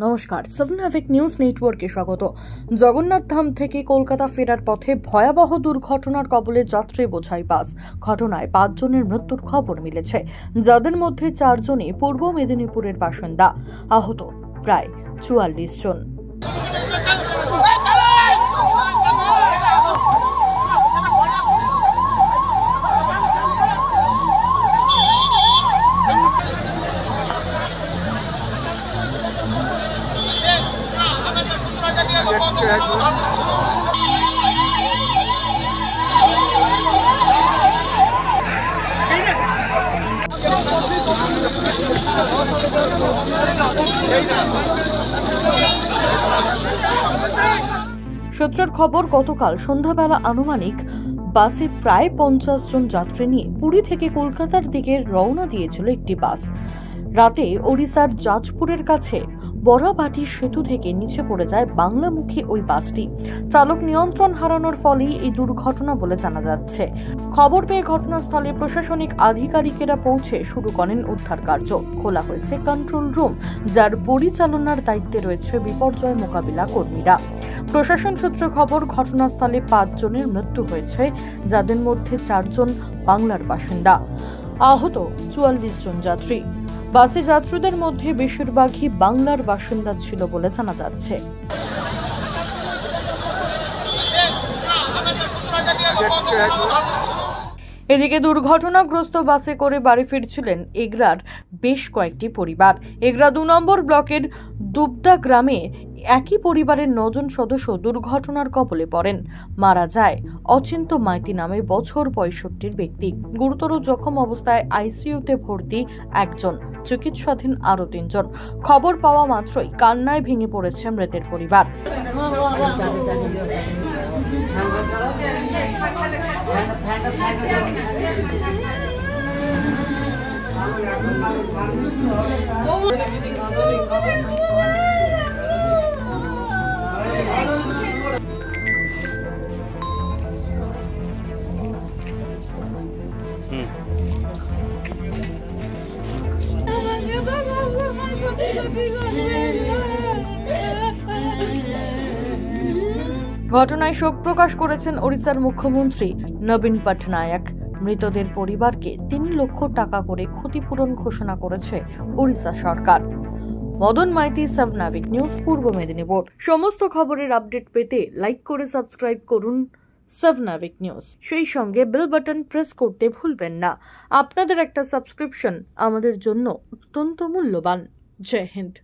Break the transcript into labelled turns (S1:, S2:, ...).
S1: নমস্কার, 7 নাভিক নিউজ নেটওয়ার্কে স্বাগত। জগন্নাথ ধাম থেকে কলকাতা ফেরার পথে ভয়াবহ দুর্ঘটনার কবলে যাত্রী বোঝাই বাস। ঘটনায় 5 জনের মৃত্যুর খবর মিলেছে, যাদের মধ্যে 4 জনই পূর্ব মেদিনীপুরের বাসিন্দা। আহত প্রায় 44 জন। সূত্রের খবর, গতকাল সন্ধ্যাবেলা আনুমানিক বাসে প্রায় 50 জন যাত্রী নিয়ে পুরী থেকে কলকাতার দিকে রওনা দিয়েছিল একটি বাস। রাতে ওড়িশার জাজপুরের কাছে বড়াবাটি সেতু থেকে নিচে পড়ে যায় বাংলামুখী ওই বাসটি। চালক নিয়ন্ত্রণ হারানোর ফলেই এই দুর্ঘটনা বলে জানা যাচ্ছে। খবর পেয়ে ঘটনাস্থলে প্রশাসনিক আধিকারিকেরা পৌঁছে শুরু করেন উদ্ধার কার্য। খোলা হয়েছে কন্ট্রোল রুম, যার পরিচালনার দায়িত্বে রয়েছে বিপর্যয় মোকাবিলা কর্মীরা। প্রশাসন সূত্রে খবর, ঘটনাস্থলে 5 জনের মৃত্যু হয়েছে, যাদের মধ্যে 4 জন বাংলার বাসিন্দা। আহত 44 জন যাত্রী। বাসে যাত্রীদের মধ্যে বেশিরভাগই বাংলার বাসিন্দা ছিল বলে জানা যাচ্ছে। এদিকে দুর্ঘটনাগ্রস্ত বাসে করে বাড়ি ফিরছিলেন এগরার বেশ কয়েকটি পরিবার। এগরা 2 নম্বর ব্লকের দুবদা গ্রামে একই পরিবারের 9 জন সদস্য দুর্ঘটনার কবলে পড়েন। মারা যায় অচিন্ত মাইতি নামে বছর 65 ব্যক্তি। গুরুতর জখম অবস্থায় আইসিইউতে ভর্তি 1 জন, চিকিৎসাধীন আরো 3 জন। খবর পাওয়া মাত্রই কান্নায় ভেঙে পড়েছে মৃতের পরিবার। ঘটনায় শোক প্রকাশ করেছেন ওড়িশার মুখ্যমন্ত্রী নবীন পটনায়ক। মৃতদের পরিবারকে 3 লক্ষ টাকা করে ক্ষতিপূরণ ঘোষণা করেছে ওড়িশা সরকার। মদন মাইতি, 7 নাভিক নিউজ, পূর্ব মেদিনীপুর। সমস্ত খবরের আপডেট পেতে লাইক করে সাবস্ক্রাইব করুন 7 নাভিক নিউজ। সেই সঙ্গে বেল বাটন প্রেস করতে ভুলবেন না। আপনাদের একটা সাবস্ক্রিপশন আমাদের জন্য অত্যন্ত মূল্যবান। জয় হিন্দ।